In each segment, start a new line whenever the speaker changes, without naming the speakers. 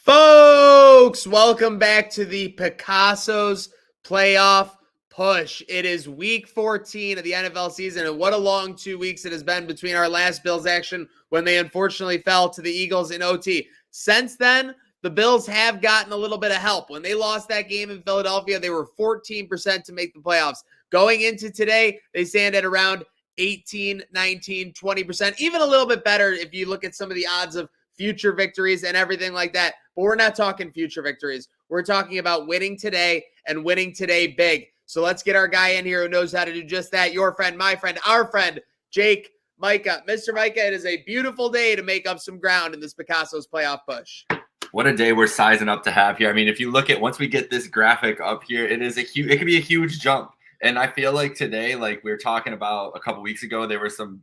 Folks, welcome back to the Picasso's playoff push. It is week 14 of the NFL season, and what a long 2 weeks it has been between our last Bills action when they unfortunately fell to the Eagles in OT. Since then, the Bills have gotten a little bit of help. When they lost that game in Philadelphia, they were 14% to make the playoffs. Going into today, they stand at around 18, 19, 20%, even a little bit better if you look at some of the odds of future victories and everything like that. But we're not talking future victories. We're talking about winning today and winning today big. So let's get our guy in here who knows how to do just that. Your friend, my friend, our friend, Jake Majka. Mr. Majka, it is a beautiful day to make up some ground in this Picasso's playoff push.
What a day we're sizing up to have here. I mean, if you look at once we get this graphic up here, it could be a huge jump. And I feel like today, like we were talking about a couple weeks ago, there were some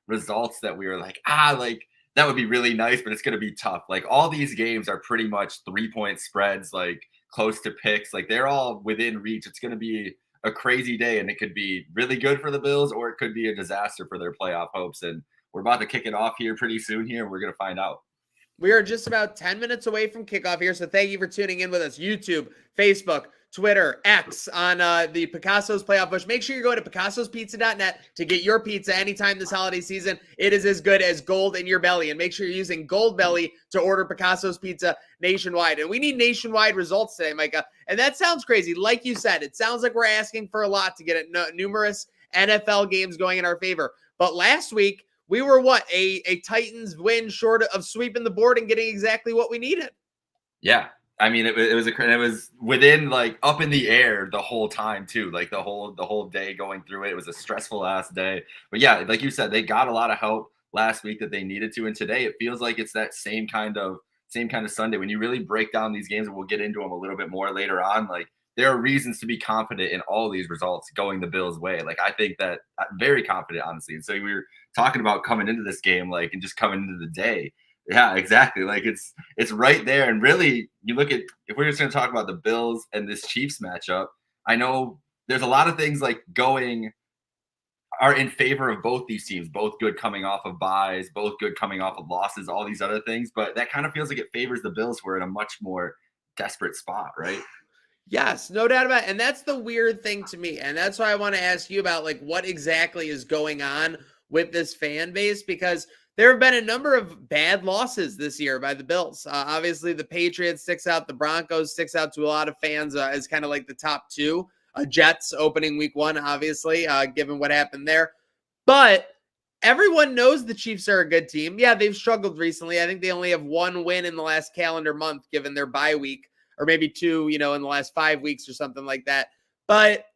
results that we were like, that would be really nice, but it's going to be tough. Like all these games are pretty much 3-point spreads, like close to picks. Like they're all within reach. It's going to be a crazy day, and it could be really good for the Bills, or it could be a disaster for their playoff hopes. And we're about to kick it off here pretty soon here, and we're going to find out.
We are just about 10 minutes away from kickoff here, so thank you for tuning in with us. YouTube, Facebook, Twitter, X on the Picasso's playoff push. Make sure you're going to picassospizza.net to get your pizza anytime this holiday season. It is as good as gold in your belly. And make sure you're using Gold Belly to order Picasso's Pizza nationwide. And we need nationwide results today, Micah. And that sounds crazy. Like you said, it sounds like we're asking for a lot to get numerous NFL games going in our favor. But last week, we were a Titans win short of sweeping the board and getting exactly what we needed.
Yeah. I mean, it was within like up in the air the whole time too, like the whole day going through it. It was a stressful ass day, but yeah, like you said, they got a lot of help last week that they needed to, and today it feels like it's that same kind of Sunday when you really break down these games, and we'll get into them a little bit more later on. Like there are reasons to be confident in all these results going the Bills' way. Like I think that I'm very confident, honestly. And so we were talking about coming into this game, like, and just coming into the day. Yeah, exactly. Like it's right there. And really, you look at, if we're just going to talk about the Bills and this Chiefs matchup, I know there's a lot of things like are in favor of both these teams, both good coming off of buys, both good coming off of losses, all these other things. But that kind of feels like it favors the Bills, who are in a much more desperate spot, right?
Yes, no doubt about it. And that's the weird thing to me. And that's why I want to ask you about like what exactly is going on with this fan base, because there have been a number of bad losses this year by the Bills. Obviously, the Patriots sticks out. The Broncos sticks out to a lot of fans as kind of like the top two. Jets opening week 1, obviously, given what happened there. But everyone knows the Chiefs are a good team. Yeah, they've struggled recently. I think they only have 1 win in the last calendar month, given their bye week, or maybe 2, in the last 5 weeks or something like that. But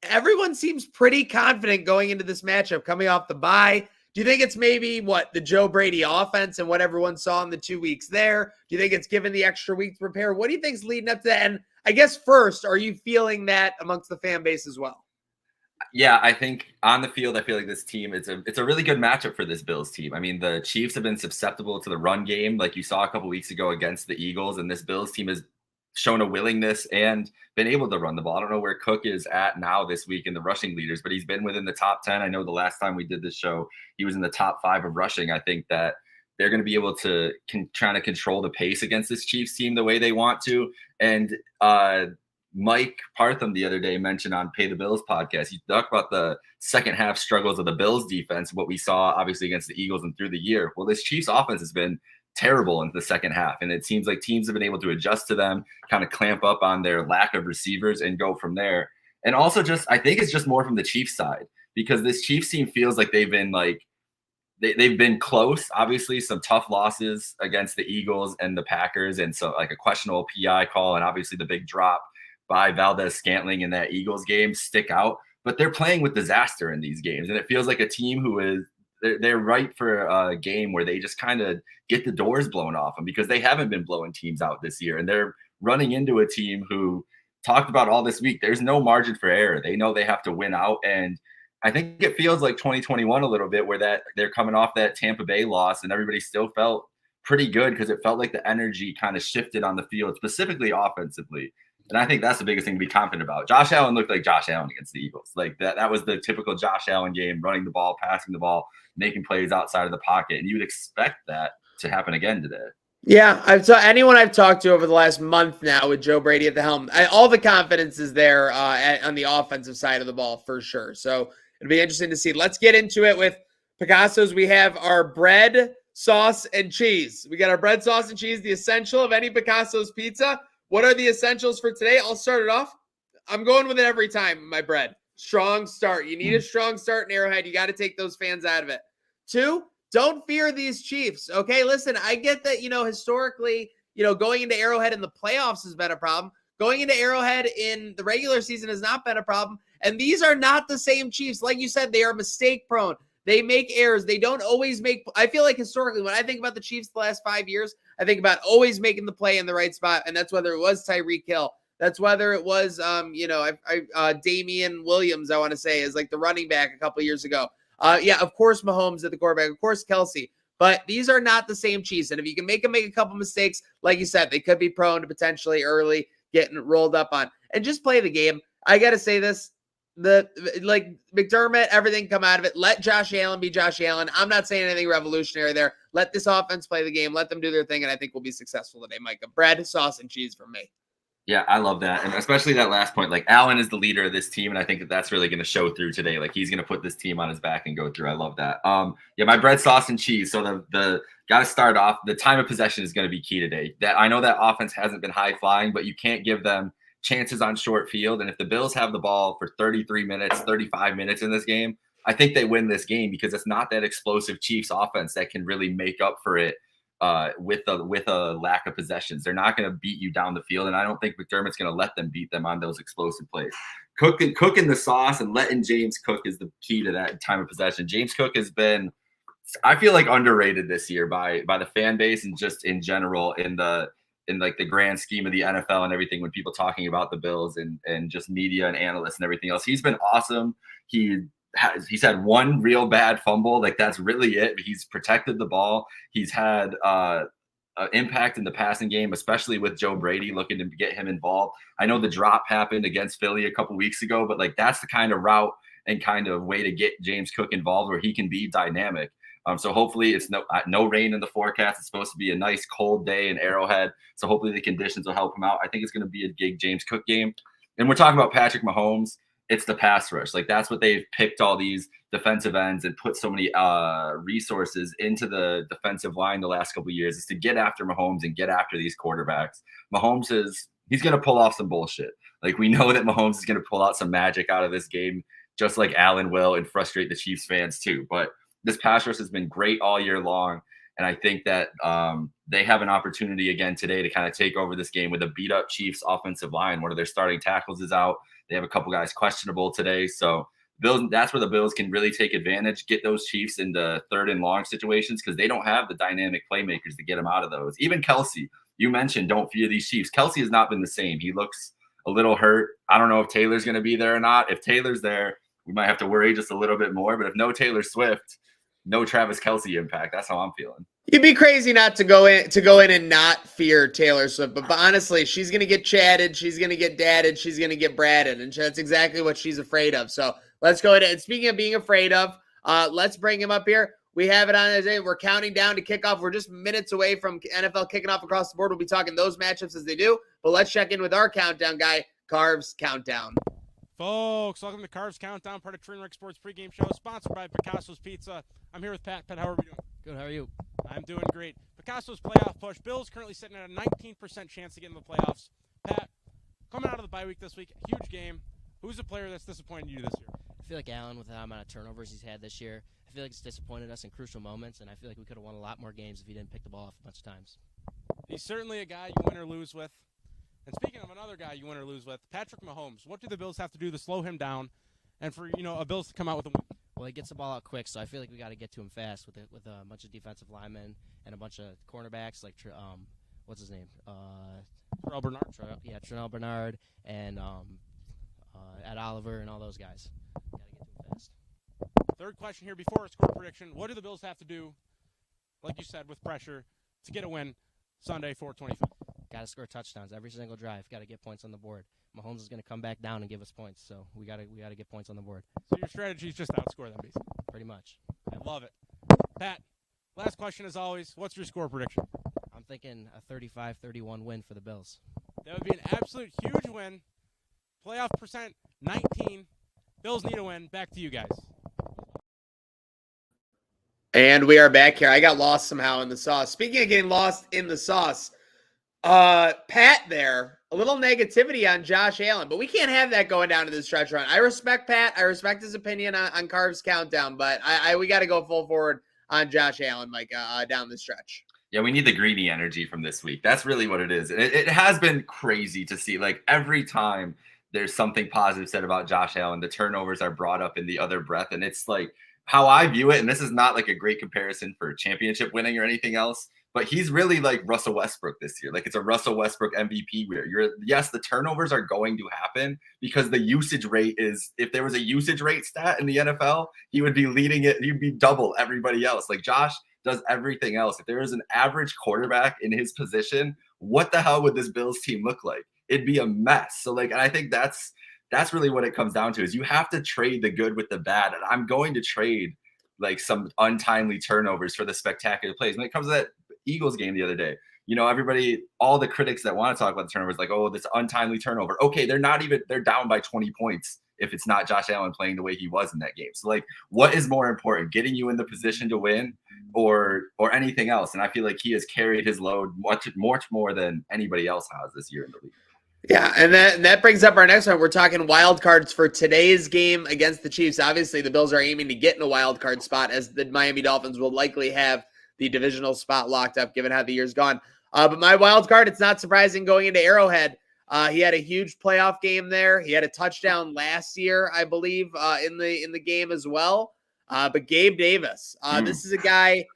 everyone seems pretty confident going into this matchup, coming off the bye. Do you think it's maybe the Joe Brady offense and what everyone saw in the 2 weeks there? Do you think it's given the extra week to prepare? What do you think's leading up to that? And I guess first, are you feeling that amongst the fan base as well?
Yeah, I think on the field, I feel like this team, it's a really good matchup for this Bills team. I mean, the Chiefs have been susceptible to the run game, like you saw a couple weeks ago against the Eagles, and this Bills team has shown a willingness and been able to run the ball. I don't know where Cook is at now this week in the rushing leaders, but he's been within the top 10. I know the last time we did this show, he was in the top 5 of rushing. I think that they're going to be able to try to control the pace against this Chiefs team the way they want to. And Mike Partham the other day mentioned on Pay the Bills podcast, he talked about the second half struggles of the Bills defense, what we saw obviously against the Eagles and through the year. Well, this Chiefs offense has been terrible in the second half. And it seems like teams have been able to adjust to them, kind of clamp up on their lack of receivers and go from there. And also I think it's just more from the Chiefs side, because this Chiefs team feels like they've been close. Obviously some tough losses against the Eagles and the Packers. And so like a questionable PI call, and obviously the big drop by Valdez-Scantling in that Eagles game stick out, but they're playing with disaster in these games. And it feels like a team who is, they're right for a game where they just kind of get the doors blown off them, because they haven't been blowing teams out this year. And they're running into a team who talked about all this week. There's no margin for error. They know they have to win out. And I think it feels like 2021 a little bit, where that they're coming off that Tampa Bay loss and everybody still felt pretty good, because it felt like the energy kind of shifted on the field, specifically offensively. And I think that's the biggest thing to be confident about. Josh Allen looked like Josh Allen against the Eagles. Like that was the typical Josh Allen game, running the ball, passing the ball, making plays outside of the pocket. And you would expect that to happen again today.
Yeah, anyone I've talked to over the last month now with Joe Brady at the helm, all the confidence is there on the offensive side of the ball for sure. So it'll be interesting to see. Let's get into it with Picasso's. We have our bread, sauce, and cheese. We got our bread, sauce, and cheese, the essential of any Picasso's pizza. What are the essentials for today? I'll start it off. I'm going with it every time, my bread. Strong start. You need a strong start in Arrowhead. You got to take those fans out of it. 2, don't fear these Chiefs. Okay, listen, I get that, historically, going into Arrowhead in the playoffs has been a problem. Going into Arrowhead in the regular season has not been a problem. And these are not the same Chiefs. Like you said, they are mistake prone. They make errors. They don't always make. I feel like historically, when I think about the Chiefs the last 5 years, I think about always making the play in the right spot. And that's whether it was Tyreek Hill. That's whether it was, Damian Williams, I want to say, is like the running back a couple years ago. Of course, Mahomes at the quarterback. Of course, Kelsey. But these are not the same Chiefs. And if you can make them make a couple mistakes, like you said, they could be prone to potentially early getting rolled up on. And just play the game. I got to say this. McDermott, everything come out of it. Let Josh Allen be Josh Allen. I'm not saying anything revolutionary there. Let this offense play the game. Let them do their thing, and I think we'll be successful today, Micah. Bread, sauce, and cheese from me.
Yeah, I love that. And especially that last point. Like, Allen is the leader of this team, and I think that that's really going to show through today. Like, he's going to put this team on his back and go through. I love that. My bread, sauce, and cheese. So the got to start off. The time of possession is going to be key today. That I know that offense hasn't been high flying, but you can't give them chances on short field. And if the Bills have the ball for 33 minutes, 35 minutes in this game, I think they win this game, because it's not that explosive Chiefs offense that can really make up for it with a lack of possessions. They're not going to beat you down the field, and I don't think McDermott's going to let them beat them on those explosive plays. Cooking the sauce and letting James cook is the key to that time of possession. James Cook has been, I feel like, underrated this year by the fan base and just in general in the grand scheme of the NFL and everything, when people talking about the Bills and just media and analysts and everything else. He's been awesome. He's had one real bad fumble. Like, that's really it. He's protected the ball. He's had impact in the passing game, especially with Joe Brady looking to get him involved. I know the drop happened against Philly a couple weeks ago, but like, that's the kind of route and kind of way to get James Cook involved where he can be dynamic. So hopefully it's no rain in the forecast. It's supposed to be a nice cold day in Arrowhead. So hopefully the conditions will help him out. I think it's going to be a big James Cook game. And we're talking about Patrick Mahomes. It's the pass rush. Like, that's what they've picked all these defensive ends and put so many resources into the defensive line the last couple of years is to get after Mahomes and get after these quarterbacks. He's going to pull off some bullshit. Like, we know that Mahomes is going to pull out some magic out of this game, just like Allen will, and frustrate the Chiefs fans too. But this pass rush has been great all year long. And I think that they have an opportunity again today to kind of take over this game with a beat up Chiefs offensive line. One of their starting tackles is out. They have a couple guys questionable today. So that's where the Bills can really take advantage, get those Chiefs into 3rd and long situations, because they don't have the dynamic playmakers to get them out of those. Even Kelsey, you mentioned, don't fear these Chiefs. Kelsey has not been the same. He looks a little hurt. I don't know if Taylor's going to be there or not. If Taylor's there, we might have to worry just a little bit more. But if no Taylor Swift, no Travis Kelsey impact. That's how I'm feeling.
You'd be crazy not to go in and not fear Taylor Swift, but honestly, she's going to get chatted, she's going to get dadded, she's going to get bratted, and that's exactly what she's afraid of. So let's go ahead. And speaking of being afraid of, let's bring him up here. We have it on today. We're counting down to kickoff. We're just minutes away from NFL kicking off across the board. We'll be talking those matchups as they do, but let's check in with our countdown guy, Carv's Countdown.
Folks, welcome to Carv's Countdown, part of Trainwreck Sports pregame show, sponsored by Picasso's Pizza. I'm here with Pat. Pat, how are we doing?
Good, how are you?
I'm doing great. Picasso's playoff push. Bills currently sitting at a 19% chance to get in the playoffs. Pat, coming out of the bye week this week, huge game. Who's the player that's disappointed you this year?
I feel like Allen, with the amount of turnovers he's had this year, I feel like he's disappointed us in crucial moments, and I feel like we could have won a lot more games if he didn't pick the ball off a bunch of times.
He's certainly a guy you win or lose with. And speaking of another guy you win or lose with, Patrick Mahomes. What do the Bills have to do to slow him down and for, a Bills to come out with a win?
Well, he gets the ball out quick, so I feel like we got to get to him fast with a bunch of defensive linemen and a bunch of cornerbacks like what's his name?
Terrell Bernard.
Trinell Bernard and Ed Oliver and all those guys. Got to get to him fast.
Third question here before a score prediction. What do the Bills have to do, like you said, with pressure to get a win Sunday, 4/25?
Got to score touchdowns every single drive. Got to get points on the board. Mahomes is going to come back down and give us points, so we got to get points on the board.
So your strategy is just outscore them, basically.
Pretty much.
I love it. Pat, last question as always. What's your score prediction?
I'm thinking a 35-31 win for the Bills.
That would be an absolute huge win. Playoff percent 19. Bills need a win. Back to you guys.
And we are back here. I got lost somehow in the sauce. Speaking of getting lost in the sauce, Pat there, a little negativity on Josh Allen, but we can't have that going down to the stretch run. I respect Pat. I respect his opinion on Carv's Countdown, but we got to go full forward on Josh Allen, Mike, down the stretch.
Yeah, we need the greedy energy from this week. That's really what it is. It has been crazy to see. Like, every time there's something positive said about Josh Allen, the turnovers are brought up in the other breath. And it's like, how I view it, and this is not like a great comparison for championship winning or anything else, but he's really like Russell Westbrook this year. Like, it's a Russell Westbrook MVP year. Yes, the turnovers are going to happen because the usage rate is, if there was a usage rate stat in the NFL, he would be leading it. He'd be double everybody else. Like, Josh does everything else. If there was an average quarterback in his position, what the hell would this Bills team look like? It'd be a mess. So, like, and I think that's really what it comes down to, is you have to trade the good with the bad. And I'm going to trade like some untimely turnovers for the spectacular plays. When it comes to that Eagles game the other day, everybody, all the critics that want to talk about the turnovers, like, oh, this untimely turnover. Okay, they're down by 20 points if it's not Josh Allen playing the way he was in that game. So, like, what is more important, getting you in the position to win or anything else? And I feel like he has carried his load much more than anybody else has this year in the league.
Yeah, and that brings up our next one. We're talking wild cards for today's game against the Chiefs. Obviously, the Bills are aiming to get in a wild card spot, as the Miami Dolphins will likely have the divisional spot locked up, given how the year's gone. But my wild card, it's not surprising going into Arrowhead. He had a huge playoff game there. He had a touchdown last year, I believe, in the game as well. But Gabe Davis, this is a guy.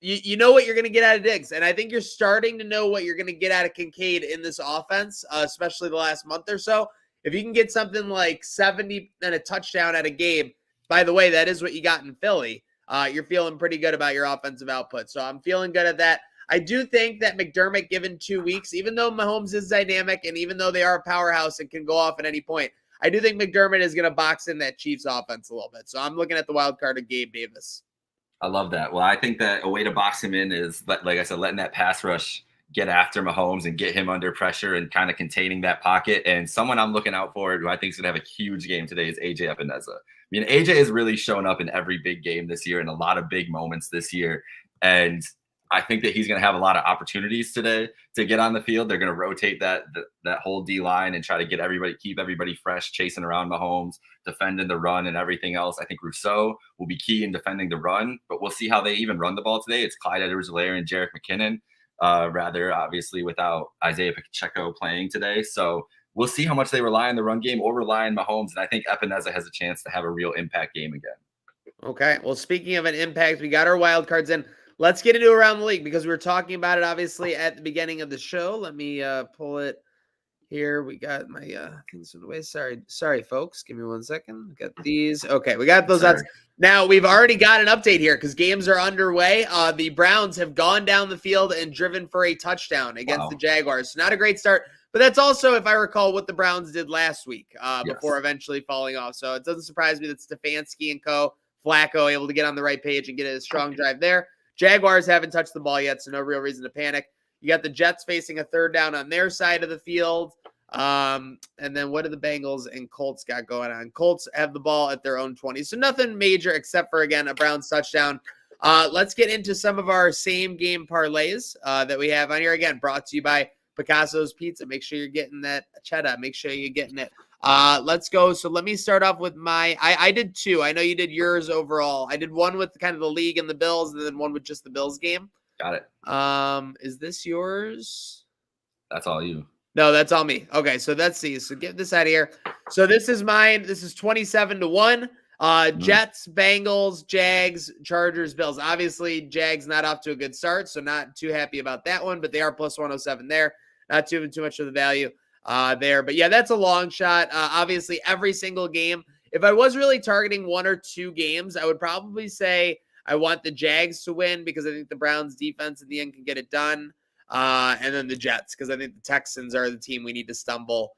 You know what you're going to get out of Diggs, and I think you're starting to know what you're going to get out of Kincaid in this offense, especially the last month or so. If you can get something like 70 and a touchdown out of Gabe, by the way, that is what you got in Philly. You're feeling pretty good about your offensive output, so I'm feeling good at that. I do think that McDermott, given 2 weeks, even though Mahomes is dynamic and even though they are a powerhouse and can go off at any point, I do think McDermott is going to box in that Chiefs offense a little bit. So I'm looking at the wild card of Gabe Davis.
I love that. Well, I think that a way to box him in is, like I said, letting that pass rush get after Mahomes and get him under pressure and kind of containing that pocket. And someone I'm looking out for who I think is going to have a huge game today is AJ Epineza. I mean, AJ has really shown up in every big game this year and a lot of big moments this year. And I think that he's going to have a lot of opportunities today to get on the field. They're going to rotate that whole D line and try to keep everybody fresh, chasing around Mahomes, defending the run and everything else. I think Rousseau will be key in defending the run, but we'll see how they even run the ball today. It's Clyde Edwards-Helaire and Jerick McKinnon, rather obviously without Isaiah Pacheco playing today. So we'll see how much they rely on the run game or rely on Mahomes. And I think Epineza has a chance to have a real impact game again.
Okay. Well, speaking of an impact, we got our wild cards in. Let's get into around the league because we were talking about it obviously at the beginning of the show. Let me pull it here. We got my things in the way. Sorry, folks. Give me 1 second. Got these. Okay, we got those odds. Now we've already got an update here because games are underway. The Browns have gone down the field and driven for a touchdown against the Jaguars. So not a great start, but that's also, if I recall, what the Browns did last week before eventually falling off. So it doesn't surprise me that Stefanski and Flacco able to get on the right page and get a strong drive there. Jaguars haven't touched the ball yet, so no real reason to panic. You got the Jets facing a third down on their side of the field. And then what do the Bengals and Colts got going on? Colts have the ball at their own 20. So nothing major except for, again, a Browns touchdown. Let's get into some of our same game parlays that we have on here. Again, brought to you by Picasso's Pizza. Make sure you're getting that cheddar. Make sure you're getting it. Let's go. So let me start off with I did two. I know you did yours overall. I did one with kind of the league and the Bills, and then one with just the Bills game.
Got it.
Is this yours?
That's all you.
No, that's all me. Okay, so let's see. So get this out of here. So this is mine. This is 27-1. Jets, Bengals, Jags, Chargers, Bills. Obviously, Jags not off to a good start, so not too happy about that one, but they are plus 107 there. Not too much of the value there. But yeah, that's a long shot. Obviously, every single game. If I was really targeting one or two games, I would probably say I want the Jags to win because I think the Browns defense in the end can get it done. And then the Jets, because I think the Texans are the team we need to stumble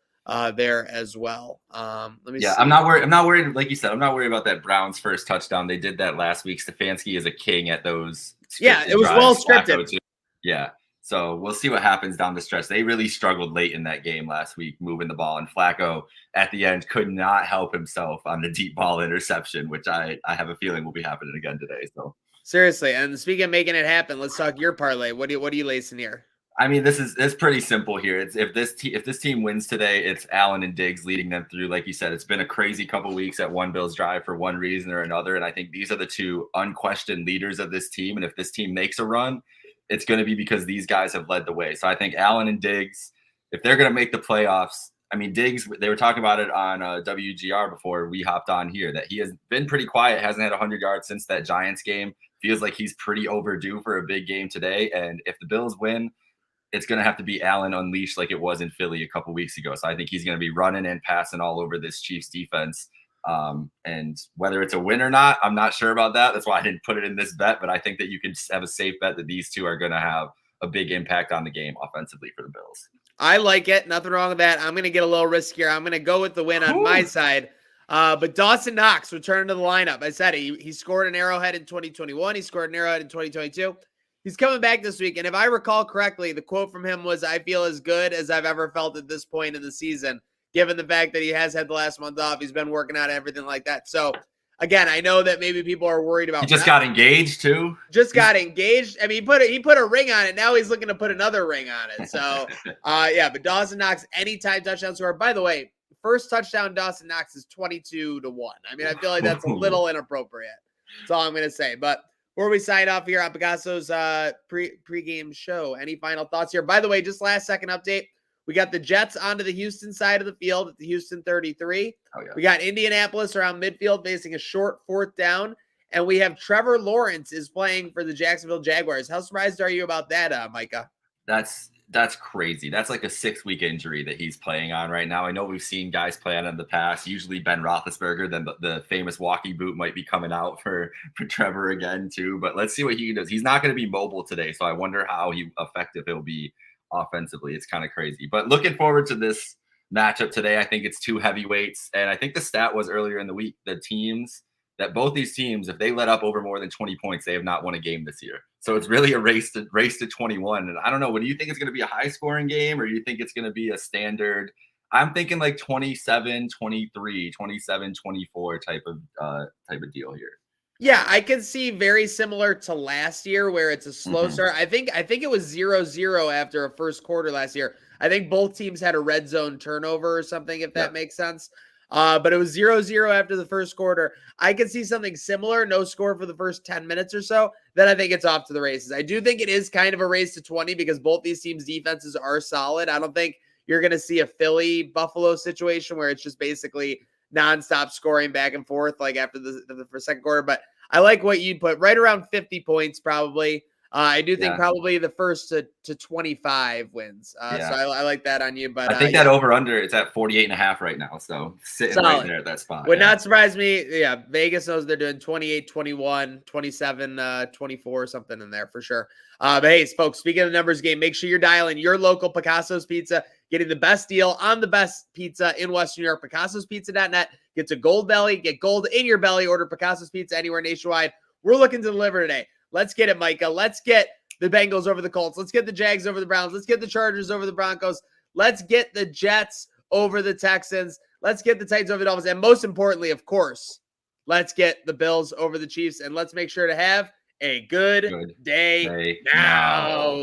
there as well. Let me see.
I'm not worried. Like you said, I'm not worried about that Browns first touchdown. They did that last week. Stefanski is a king at those.
Yeah, it was well scripted.
Yeah. So we'll see what happens down the stretch. They really struggled late in that game last week, moving the ball. And Flacco at the end could not help himself on the deep ball interception, which I have a feeling will be happening again today. So
seriously. And speaking of making it happen, let's talk your parlay. What are you lacing here?
I mean, it's pretty simple here. It's if this team wins today, it's Allen and Diggs leading them through. Like you said, it's been a crazy couple weeks at One Bills Drive for one reason or another. And I think these are the two unquestioned leaders of this team. And if this team makes a run, it's going to be because these guys have led the way. So I think Allen and Diggs, if they're going to make the playoffs, I mean, Diggs, they were talking about it on WGR before we hopped on here, that he has been pretty quiet, hasn't had 100 yards since that Giants game. Feels like he's pretty overdue for a big game today. And if the Bills win, it's going to have to be Allen unleashed like it was in Philly a couple weeks ago. So I think he's going to be running and passing all over this Chiefs defense. And whether it's a win or not, I'm not sure about that. That's why I didn't put it in this bet, but I think that you can have a safe bet that these two are going to have a big impact on the game offensively for the Bills.
I like it. Nothing wrong with that. I'm going to get a little riskier. I'm going to go with the win on my side. But Dawson Knox returned to the lineup. I said he scored an Arrowhead in 2021. He scored an Arrowhead in 2022. He's coming back this week. And if I recall correctly, the quote from him was, "I feel as good as I've ever felt at this point in the season," given the fact that he has had the last month off. He's been working out everything like that. So, again, I know that maybe people are worried about.
He just got engaged, too?
Just got engaged. I mean, he put a ring on it. Now he's looking to put another ring on it. So, yeah, but Dawson Knox, anytime touchdown score. By the way, first touchdown Dawson Knox is 22-1. I mean, I feel like that's a little inappropriate. That's all I'm going to say. But before we sign off here on Picasso's pregame show, any final thoughts here? By the way, just last second update. We got the Jets onto the Houston side of the field at the Houston 33. Oh, yeah. We got Indianapolis around midfield facing a short fourth down. And we have Trevor Lawrence is playing for the Jacksonville Jaguars. How surprised are you about that, Micah?
That's crazy. That's like a 6-week injury that he's playing on right now. I know we've seen guys play on it in the past, usually Ben Roethlisberger. Then the famous walking boot might be coming out for Trevor again, too. But let's see what he does. He's not going to be mobile today, so I wonder how effective he'll be offensively. It's kind of crazy. But looking forward to this matchup today. I think it's two heavyweights. And I think the stat was earlier in the week, the teams that both these teams, if they let up over more than 20 points, they have not won a game this year. So it's really a race to 21. And I don't know, what do you think it's going to be, a high scoring game, or do you think it's going to be a standard? I'm thinking like 27, 23, 27, 24 type of deal here.
Yeah, I can see very similar to last year where it's a slow start. I think it was 0-0 after a first quarter last year. I think both teams had a red zone turnover or something, if that makes sense. But it was 0-0 after the first quarter. I can see something similar, no score for the first 10 minutes or so. Then I think it's off to the races. I do think it is kind of a race to 20 because both these teams' defenses are solid. I don't think you're going to see a Philly-Buffalo situation where it's just basically nonstop scoring back and forth like after the second quarter. But I like what you put, right around 50 points probably. I do think probably the first to 25 wins. So I like that on you. But
I think that over under, it's at 48.5 right now. So sitting right there at that spot.
Would not surprise me. Yeah, Vegas knows they're doing 28, 21, 27, 24, something in there for sure. But hey, folks, speaking of the numbers game, make sure you're dialing your local Picasso's Pizza, getting the best deal on the best pizza in Western New York. Picasso'sPizza.net. Get to Gold Belly. Get gold in your belly. Order Picasso's Pizza anywhere nationwide. We're looking to deliver today. Let's get it, Micah. Let's get the Bengals over the Colts. Let's get the Jags over the Browns. Let's get the Chargers over the Broncos. Let's get the Jets over the Texans. Let's get the Titans over the Dolphins. And most importantly, of course, let's get the Bills over the Chiefs. And let's make sure to have a good day now.